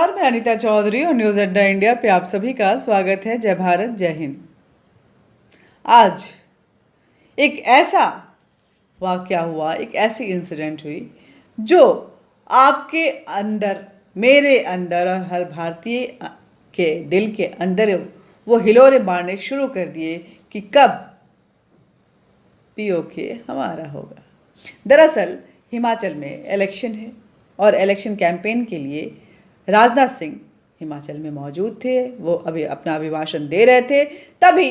नमस्कार, मैं अनीता चौधरी और न्यूज़ अड्डा इंडिया पे आप सभी का स्वागत है। जय भारत, जय हिंद। आज एक ऐसा वाकया हुआ, एक ऐसी इंसिडेंट हुई जो आपके अंदर, मेरे अंदर और हर भारतीय के दिल के अंदर वो हिलोरे मारने शुरू कर दिए कि कब पीओके हमारा होगा। दरअसल हिमाचल में इलेक्शन है और इलेक्शन कैंपेन के लिए राजनाथ सिंह हिमाचल में मौजूद थे। वो अभी अपना अभिभाषण दे रहे थे, तभी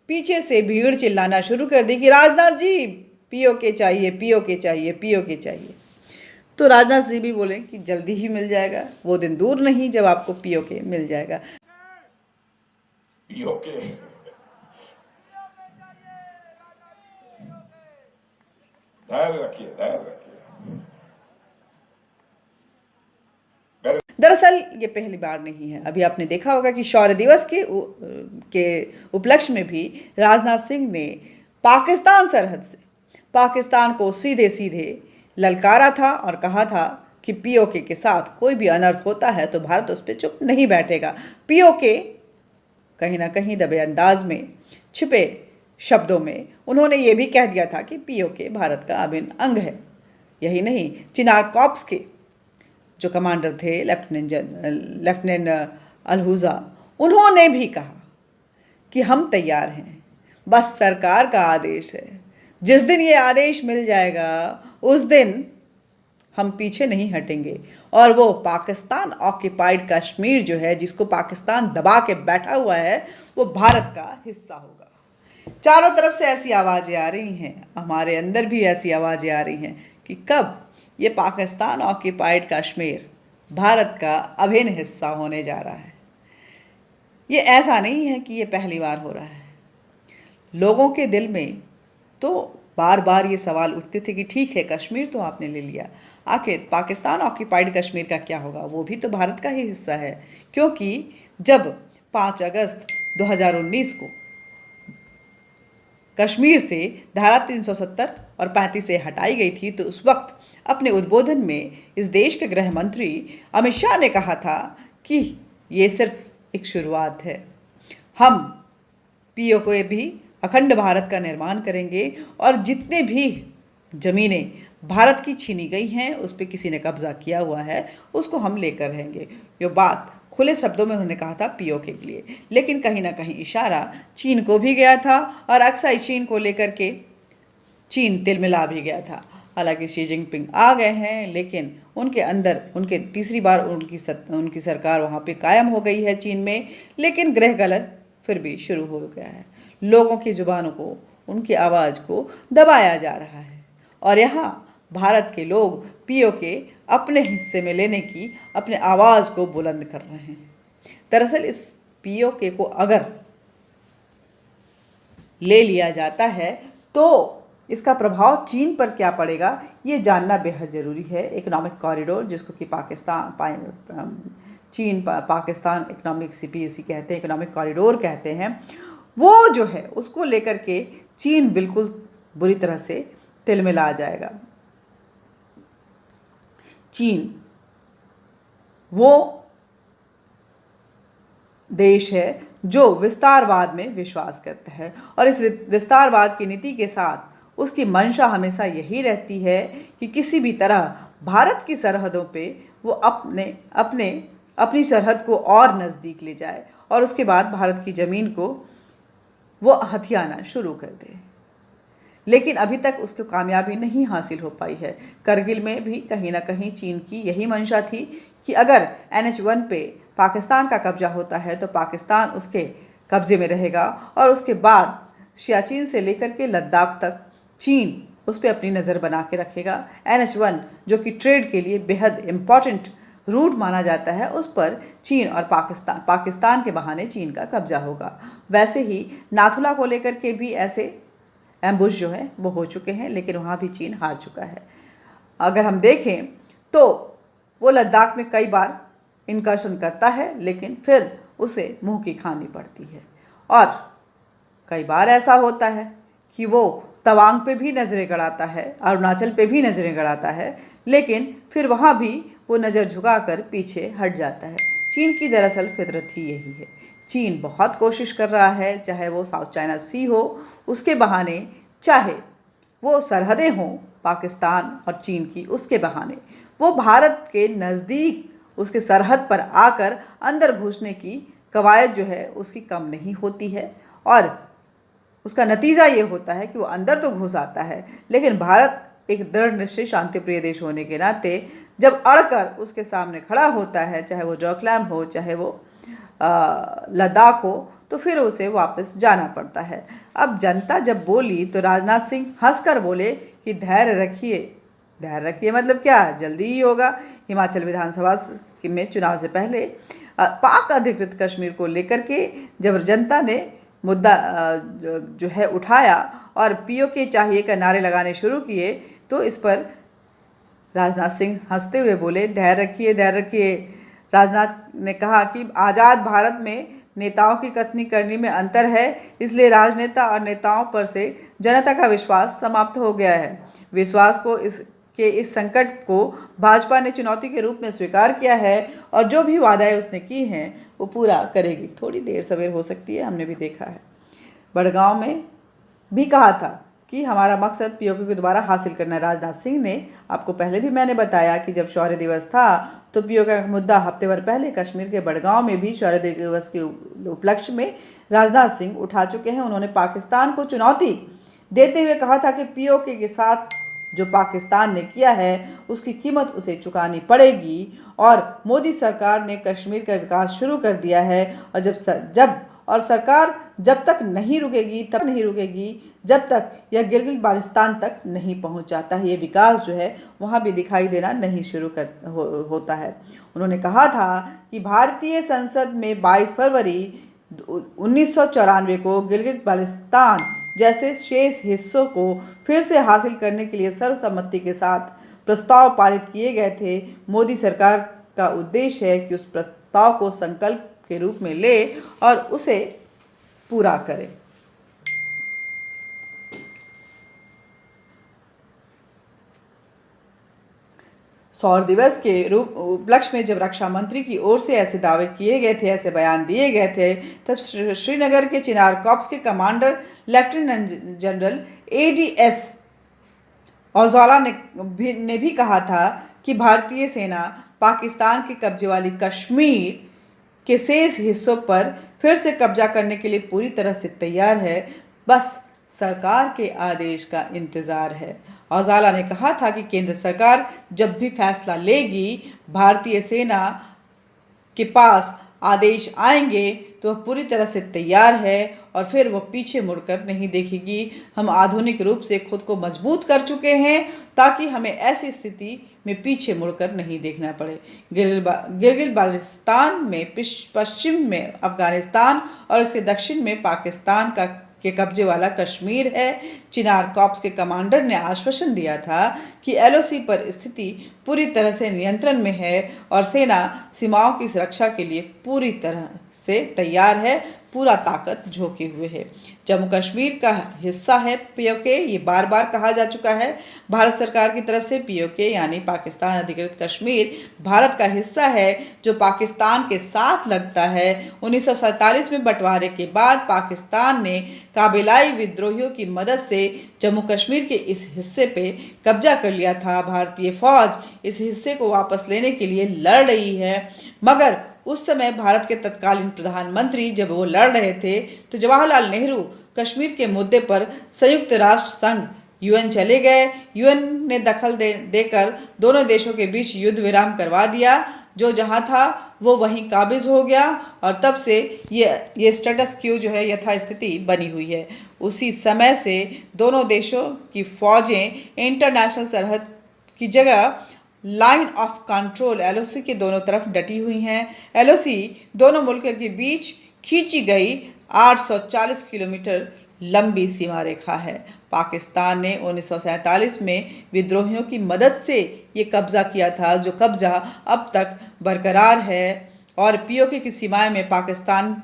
पीछे से भीड़ चिल्लाना शुरू कर दी कि राजनाथ जी पीओके चाहिए, पीओके चाहिए, पीओके चाहिए। तो राजनाथ जी भी बोले कि जल्दी ही मिल जाएगा, वो दिन दूर नहीं जब आपको पीओके मिल जाएगा। पीओके धैर्य रखिए, धैर्य रखिए। दरअसल ये पहली बार नहीं है। अभी आपने देखा होगा कि शौर्य दिवस के उपलक्ष्य में भी राजनाथ सिंह ने पाकिस्तान सरहद से पाकिस्तान को सीधे सीधे ललकारा था और कहा था कि पीओके के साथ कोई भी अनर्थ होता है तो भारत उस पर चुप नहीं बैठेगा। पीओके कहीं ना कहीं दबे अंदाज में, छिपे शब्दों में उन्होंने ये भी कह दिया था कि पीओके भारत का अभिन्न अंग है। यही नहीं, चिनार कॉर्प्स के जो कमांडर थे लेफ्टिनेंट अलहुजा, उन्होंने भी कहा कि हम तैयार हैं, बस सरकार का आदेश है। जिस दिन ये आदेश मिल जाएगा उस दिन हम पीछे नहीं हटेंगे। और वो पाकिस्तान ऑक्यूपाइड कश्मीर जो है, जिसको पाकिस्तान दबा के बैठा हुआ है, वो भारत का हिस्सा होगा। चारों तरफ से ऐसी आवाज़ें आ रही हैं, हमारे अंदर भी ऐसी आवाज़ें आ रही हैं कि कब ये पाकिस्तान ऑक्यूपाइड कश्मीर भारत का अभिन्न हिस्सा होने जा रहा है। ये ऐसा नहीं है कि ये पहली बार हो रहा है। लोगों के दिल में तो बार बार ये सवाल उठते थे कि ठीक है, कश्मीर तो आपने ले लिया, आखिर पाकिस्तान ऑक्यूपाइड कश्मीर का क्या होगा? वो भी तो भारत का ही हिस्सा है। क्योंकि जब 5 अगस्त 2019 को कश्मीर से धारा 370 और 35 से हटाई गई थी, तो उस वक्त अपने उद्बोधन में इस देश के गृह मंत्री अमित शाह ने कहा था कि ये सिर्फ एक शुरुआत है, हम पीओके भी अखंड भारत का निर्माण करेंगे और जितने भी जमीनें भारत की छीनी गई हैं, उस पर किसी ने कब्जा किया हुआ है, उसको हम लेकर रहेंगे। ये बात खुले शब्दों में उन्होंने कहा था पीओके के लिए, लेकिन कहीं ना कहीं इशारा चीन को भी गया था और अक्सर चीन को लेकर के चीन तिलमिला भी गया था। हालांकि शी जिनपिंग आ गए हैं, लेकिन उनके अंदर उनके तीसरी बार उनकी सरकार वहाँ पे कायम हो गई है चीन में, लेकिन गृह गलत फिर भी शुरू हो गया है। लोगों की जुबानों को, उनकी आवाज़ को दबाया जा रहा है और यहाँ भारत के लोग पीओके अपने हिस्से में लेने की अपने आवाज़ को बुलंद कर रहे हैं। दरअसल इस पीओके को अगर ले लिया जाता है तो इसका प्रभाव चीन पर क्या पड़ेगा, ये जानना बेहद ज़रूरी है। इकोनॉमिक कॉरिडोर, जिसको कि चीन पाकिस्तान इकोनॉमिक सीपीएसी कहते हैं, इकोनॉमिक कॉरिडोर कहते हैं, वो जो है उसको लेकर के चीन बिल्कुल बुरी तरह से तिलमिला जाएगा। चीन वो देश है जो विस्तारवाद में विश्वास करता है और इस विस्तारवाद की नीति के साथ उसकी मंशा हमेशा यही रहती है कि किसी भी तरह भारत की सरहदों पे वो अपनी सरहद को और नज़दीक ले जाए और उसके बाद भारत की ज़मीन को वो हथियाना शुरू कर दे। लेकिन अभी तक उसको कामयाबी नहीं हासिल हो पाई है। करगिल में भी कहीं ना कहीं चीन की यही मंशा थी कि अगर NH1 पे पाकिस्तान का कब्जा होता है तो पाकिस्तान उसके कब्जे में रहेगा और उसके बाद सियाचिन से लेकर के लद्दाख तक चीन उस पर अपनी नज़र बना के रखेगा। NH1 जो कि ट्रेड के लिए बेहद इम्पॉर्टेंट रूट माना जाता है, उस पर चीन और पाकिस्तान के बहाने चीन का कब्जा होगा। वैसे ही नाथुला को लेकर के भी ऐसे एम्बुश जो है वो हो चुके हैं, लेकिन वहाँ भी चीन हार चुका है। अगर हम देखें तो वो लद्दाख में कई बार इनकर्शन करता है, लेकिन फिर उसे मुंह की खानी पड़ती है। और कई बार ऐसा होता है कि वो तवांग पे भी नज़रें गड़ाता है, अरुणाचल पे भी नज़रें गड़ाता है, लेकिन फिर वहाँ भी वो नज़र झुकाकर पीछे हट जाता है। चीन की दरअसल फितरत ही यही है। चीन बहुत कोशिश कर रहा है, चाहे वो साउथ चाइना सी हो उसके बहाने, चाहे वो सरहदें हों पाकिस्तान और चीन की उसके बहाने, वो भारत के नज़दीक उसके सरहद पर आकर अंदर घुसने की कवायद जो है उसकी कम नहीं होती है। और उसका नतीजा ये होता है कि वो अंदर तो घुस आता है, लेकिन भारत एक दृढ़ निश्चय शांतिप्रिय देश होने के नाते जब अड़कर उसके सामने खड़ा होता है, चाहे वो डोकलाम हो चाहे वो लद्दाख हो, तो फिर उसे वापस जाना पड़ता है। अब जनता जब बोली तो राजनाथ सिंह हंसकर बोले कि धैर्य रखिए। धैर्य रखिए मतलब क्या, जल्दी ही होगा। हिमाचल विधानसभा में चुनाव से पहले पाक अधिकृत कश्मीर को लेकर के जब जनता ने मुद्दा जो है उठाया और पीओके चाहिए का नारे लगाने शुरू किए, तो इस पर राजनाथ सिंह हंसते हुए बोले धैर्य रखिए, धैर्य रखिए। राजनाथ ने कहा कि आज़ाद भारत में नेताओं की कथनी करनी में अंतर है, इसलिए राजनेता और नेताओं पर से जनता का विश्वास समाप्त हो गया है। विश्वास को इस संकट को भाजपा ने चुनौती के रूप में स्वीकार किया है और जो भी वादाएं उसने की हैं वो पूरा करेगी। थोड़ी देर सवेर हो सकती है, हमने भी देखा है। बड़गांव में भी कहा था कि हमारा मकसद पीओके को दोबारा हासिल करना है। राजनाथ सिंह ने, आपको पहले भी मैंने बताया कि जब शौर्य दिवस था तो पीओके का मुद्दा हफ्ते भर पहले कश्मीर के बड़गांव में भी शौर्य दिवस के उपलक्ष्य में राजनाथ सिंह उठा चुके हैं। उन्होंने पाकिस्तान को चुनौती देते हुए कहा था कि पीओके के साथ जो पाकिस्तान ने किया है उसकी कीमत उसे चुकानी पड़ेगी और मोदी सरकार ने कश्मीर का विकास शुरू कर दिया है और सरकार जब तक नहीं रुकेगी तब नहीं रुकेगी जब तक यह गिलगित बाल्टिस्तान तक नहीं पहुंच जाता है। ये विकास जो है वहाँ भी दिखाई देना नहीं शुरू होता है। उन्होंने कहा था कि भारतीय संसद में 22 फरवरी 1994 को गिलगित बाल्टिस्तान जैसे शेष हिस्सों को फिर से हासिल करने के लिए सर्वसम्मति के साथ प्रस्ताव पारित किए गए थे। मोदी सरकार का उद्देश्य है कि उस प्रस्ताव को संकल्प के रूप में ले और उसे पूरा करे। सौर दिवस के उपलक्ष्य में जब रक्षा मंत्री की ओर से ऐसे दावे किए गए थे, ऐसे बयान दिए गए थे, तब श्रीनगर के चिनार कॉर्प्स के कमांडर लेफ्टिनेंट जनरल ADS औजाला ने भी कहा था कि भारतीय सेना पाकिस्तान के कब्जे वाली कश्मीर के शेष हिस्सों पर फिर से कब्जा करने के लिए पूरी तरह से तैयार है, बस सरकार के आदेश का इंतज़ार है। औजाला ने कहा था कि केंद्र सरकार जब भी फैसला लेगी, भारतीय सेना के पास आदेश आएंगे तो वह पूरी तरह से तैयार है और फिर वह पीछे मुड़कर नहीं देखेगी। हम आधुनिक रूप से खुद को मजबूत कर चुके हैं ताकि हमें ऐसी स्थिति में पीछे मुड़कर नहीं देखना पड़े। गिलगित बाल्टिस्तान में पश्चिम में अफगानिस्तान और इसके दक्षिण में पाकिस्तान के कब्जे वाला कश्मीर है। चिनार कॉर्प्स के कमांडर ने आश्वासन दिया था कि LOC पर स्थिति पूरी तरह से नियंत्रण में है और सेना सीमाओं की सुरक्षा के लिए पूरी तरह से तैयार है, पूरा ताकत झोंके हुए है। जम्मू कश्मीर का हिस्सा है पीओके, ये बार बार कहा जा चुका है भारत सरकार की तरफ से। पीओके यानी पाकिस्तान अधिकृत कश्मीर भारत का हिस्सा है जो पाकिस्तान के साथ लगता है। 1947 में बंटवारे के बाद पाकिस्तान ने काबिलाई विद्रोहियों की मदद से जम्मू कश्मीर के इस हिस्से पे कब्जा कर लिया था। भारतीय फौज इस हिस्से को वापस लेने के लिए लड़ रही है, मगर उस समय भारत के तत्कालीन प्रधानमंत्री जब वो लड़ रहे थे तो जवाहरलाल नेहरू कश्मीर के मुद्दे पर संयुक्त राष्ट्र संघ UN चले गए। UN ने दखल देकर दोनों देशों के बीच युद्ध विराम करवा दिया। जो जहां था वो वहीं काबिज हो गया और तब से ये स्टेटस क्यू जो है यथास्थिति बनी हुई है। उसी समय से दोनों देशों की फौजें इंटरनेशनल सरहद की जगह लाइन ऑफ कंट्रोल LOC के दोनों तरफ डटी हुई हैं। LOC दोनों मुल्कों के बीच खींची गई 840 किलोमीटर लंबी सीमा रेखा है। पाकिस्तान ने 1947 में विद्रोहियों की मदद से ये कब्जा किया था, जो कब्जा अब तक बरकरार है और पीओके की सीमाएं में पाकिस्तान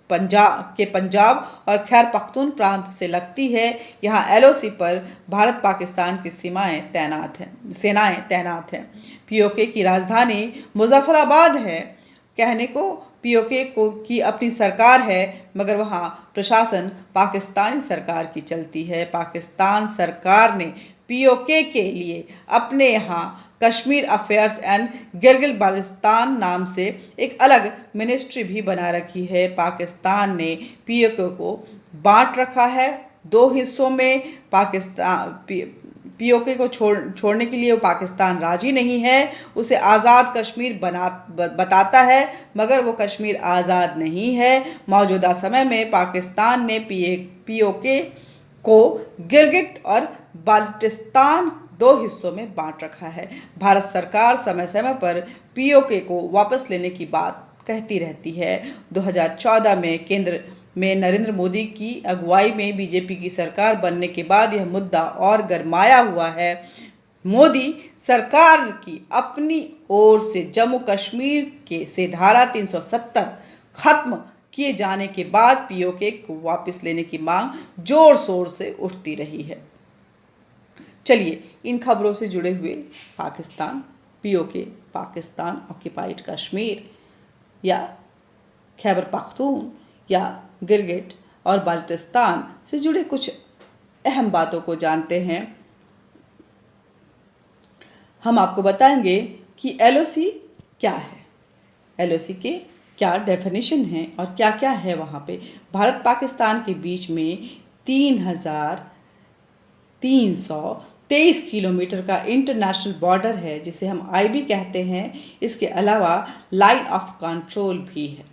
पंजाब और खैर पख्तून प्रांत से लगती है। यहाँ एलओसी पर भारत पाकिस्तान की सेनाएं तैनात हैं। पीओके की राजधानी मुजफ्फराबाद है। कहने को पीओके को की अपनी सरकार है, मगर वहाँ प्रशासन पाकिस्तानी सरकार की चलती है। पाकिस्तान सरकार ने पीओके के लिए अपने यहाँ कश्मीर अफेयर्स एंड गिलगित बाल्टिस्तान नाम से एक अलग मिनिस्ट्री भी बना रखी है। पाकिस्तान ने पीओके को बांट रखा है दो हिस्सों में। पीओके को छोड़ने के लिए वो पाकिस्तान राजी नहीं है। उसे आज़ाद कश्मीर बताता है, मगर वो कश्मीर आज़ाद नहीं है। मौजूदा समय में पाकिस्तान ने पीओके को गिलगित और बाल्टिस्तान दो हिस्सों में बांट रखा है। भारत सरकार समय समय पर पीओके को वापस लेने की बात कहती रहती है। 2014 में केंद्र में नरेंद्र मोदी की अगुवाई में बीजेपी की सरकार बनने के बाद यह मुद्दा और गरमाया हुआ है। मोदी सरकार की अपनी ओर से जम्मू कश्मीर से धारा 370 खत्म किए जाने के बाद पीओके को वापस लेने की मांग जोर शोर से उठती रही है। चलिए इन खबरों से जुड़े हुए पाकिस्तान, पीओके, पाकिस्तान ऑक्युपाइड कश्मीर या खैबर पख्तून या गिलगित और बाल्टिस्तान से जुड़े कुछ अहम बातों को जानते हैं। हम आपको बताएंगे कि एलओसी क्या है, एलओसी के क्या डेफिनेशन है और क्या क्या है वहाँ पे। भारत पाकिस्तान के बीच में 3,323 किलोमीटर का इंटरनेशनल बॉर्डर है, जिसे हम आईबी कहते हैं। इसके अलावा लाइन ऑफ कंट्रोल भी है।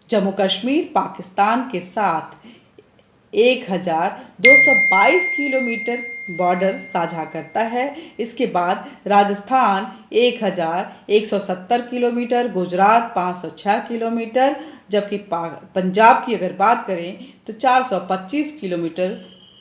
जम्मू कश्मीर पाकिस्तान के साथ 1,222 किलोमीटर बॉर्डर साझा करता है। इसके बाद राजस्थान 1,170 किलोमीटर, गुजरात 506 किलोमीटर, जबकि पंजाब की अगर बात करें तो 425 किलोमीटर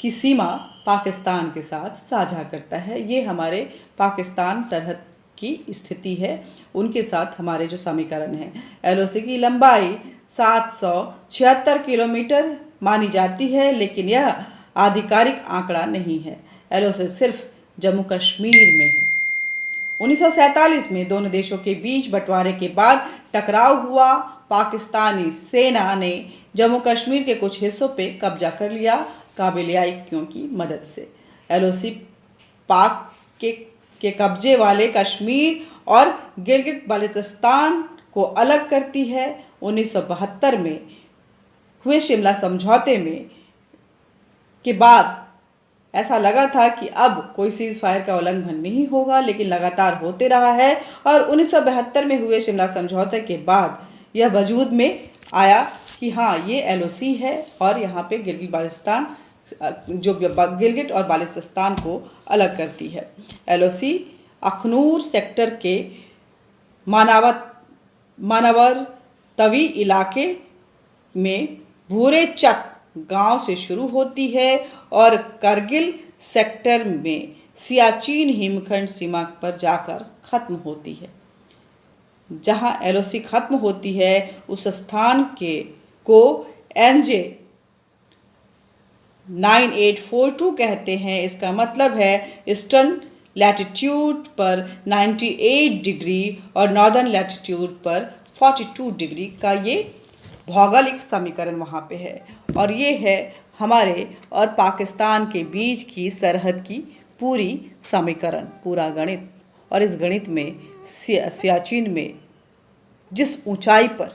की सीमा पाकिस्तान के साथ साझा करता है। ये हमारे पाकिस्तान सरहद की स्थिति है, उनके साथ हमारे जो समीकरण हैं। एलओसी की लंबाई 776 किलोमीटर मानी जाती है, लेकिन यह आधिकारिक आंकड़ा नहीं है। एलओसी सिर्फ जम्मू कश्मीर में है। 1947 में दोनों देशों के बीच बंटवारे के बाद टकराव हुआ। पाकिस्तानी सेना ने जम्मू कश्मीर के कुछ हिस्सों पे कब्जा कर लिया काबिलियाइयों की मदद से। एलओसी पाक के कब्जे वाले कश्मीर और गिलगित बाल्टिस्तान को अलग करती है। 1972 में हुए शिमला समझौते के बाद ऐसा लगा था कि अब कोई सीज फायर का उल्लंघन नहीं होगा, लेकिन लगातार होते रहा है। और 1972 में हुए शिमला समझौते के बाद यह वजूद में आया कि हाँ, ये एलओसी है और यहाँ पे गिलगित और बाल्टिस्तान को अलग करती है। एलओसी अखनूर सेक्टर के मानावर तवी इलाके में भूरे चक गांव से शुरू होती है और करगिल सेक्टर में सियाचिन हिमखंड सीमा पर जाकर खत्म होती है। जहां एलओसी खत्म होती है उस स्थान को एनजे 9842 कहते हैं। इसका मतलब है ईस्टर्न लैटिट्यूड पर 98 डिग्री और नॉर्दर्न लैटिट्यूड पर 42 डिग्री का ये भौगोलिक समीकरण वहाँ पे है। और ये है हमारे और पाकिस्तान के बीच की सरहद की पूरी समीकरण, पूरा गणित। और इस गणित में सियाचिन में जिस ऊंचाई पर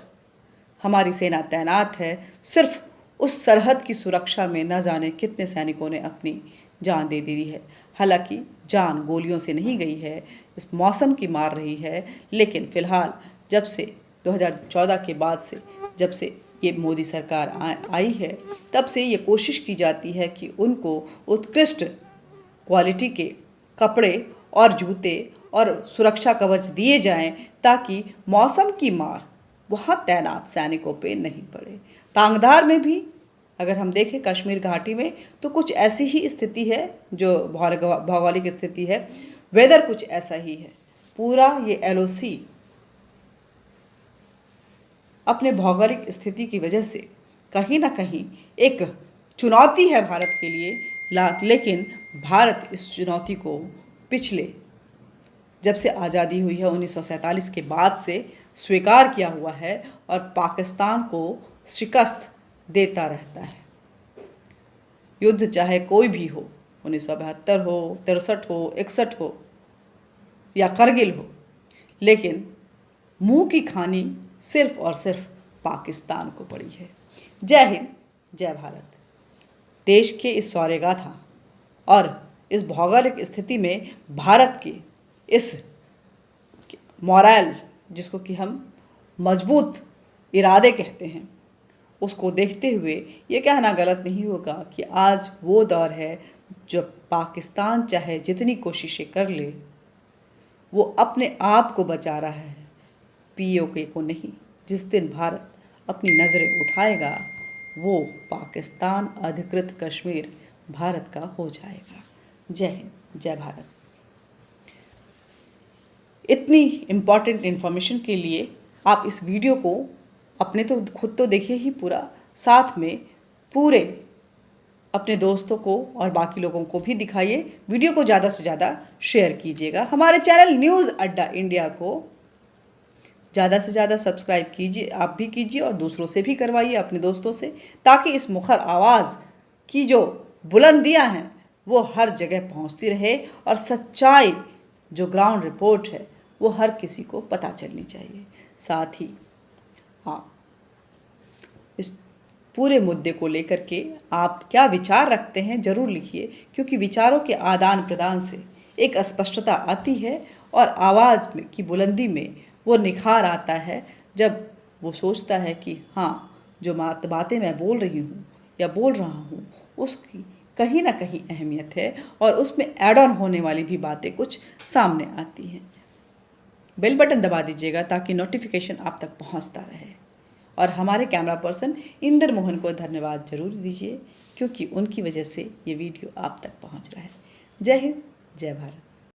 हमारी सेना तैनात है, सिर्फ उस सरहद की सुरक्षा में न जाने कितने सैनिकों ने अपनी जान दे दी है। हालांकि जान गोलियों से नहीं गई है, इस मौसम की मार रही है। लेकिन फ़िलहाल जब से 2014 के बाद से जब से ये मोदी सरकार आई है, तब से ये कोशिश की जाती है कि उनको उत्कृष्ट क्वालिटी के कपड़े और जूते और सुरक्षा कवच दिए जाएं, ताकि मौसम की मार वहाँ तैनात सैनिकों पे नहीं पड़े। तांगधार में भी अगर हम देखें कश्मीर घाटी में, तो कुछ ऐसी ही स्थिति है, जो भौगोलिक स्थिति है, वेदर कुछ ऐसा ही है। पूरा ये एलओसी अपने भौगोलिक स्थिति की वजह से कहीं ना कहीं एक चुनौती है भारत के लिए, लेकिन भारत इस चुनौती को पिछले जब से आज़ादी हुई है 1947 के बाद से स्वीकार किया हुआ है और पाकिस्तान को शिकस्त देता रहता है। युद्ध चाहे कोई भी हो, 1972 हो, 63 हो, 61 हो या करगिल हो, लेकिन मुंह की खानी सिर्फ और सिर्फ पाकिस्तान को पड़ी है। जय हिंद, जय भारत। देश के इस शौर्यगाथा और इस भौगोलिक स्थिति में भारत के इस मोरल, जिसको कि हम मजबूत इरादे कहते हैं, उसको देखते हुए ये कहना गलत नहीं होगा कि आज वो दौर है जब पाकिस्तान चाहे जितनी कोशिशें कर ले, वो अपने आप को बचा रहा है, पीओके को नहीं। जिस दिन भारत अपनी नज़रें उठाएगा वो पाकिस्तान अधिकृत कश्मीर भारत का हो जाएगा। जय हिंद, जय भारत। इतनी इम्पॉर्टेंट इन्फॉर्मेशन के लिए आप इस वीडियो को अपने तो खुद तो देखिए ही पूरा, साथ में पूरे अपने दोस्तों को और बाकी लोगों को भी दिखाइए। वीडियो को ज़्यादा से ज़्यादा शेयर कीजिएगा। हमारे चैनल न्यूज़ अड्डा इंडिया को ज़्यादा से ज़्यादा सब्सक्राइब कीजिए, आप भी कीजिए और दूसरों से भी करवाइए, अपने दोस्तों से, ताकि इस मुखर आवाज़ की जो बुलंदियां हैं वो हर जगह पहुंचती रहे और सच्चाई जो ग्राउंड रिपोर्ट है वो हर किसी को पता चलनी चाहिए। साथ ही इस पूरे मुद्दे को लेकर के आप क्या विचार रखते हैं ज़रूर लिखिए, क्योंकि विचारों के आदान प्रदान से एक स्पष्टता आती है और आवाज़ में की बुलंदी में वो निखार आता है, जब वो सोचता है कि हाँ, जो बातें मैं बोल रही हूँ या बोल रहा हूँ उसकी कहीं ना कहीं अहमियत है और उसमें ऐड ऑन होने वाली भी बातें कुछ सामने आती हैं। बेल बटन दबा दीजिएगा ताकि नोटिफिकेशन आप तक पहुंचता रहे, और हमारे कैमरा पर्सन इंदर मोहन को धन्यवाद जरूर दीजिए, क्योंकि उनकी वजह से ये वीडियो आप तक पहुंच रहा है। जय हिंद, जय भारत।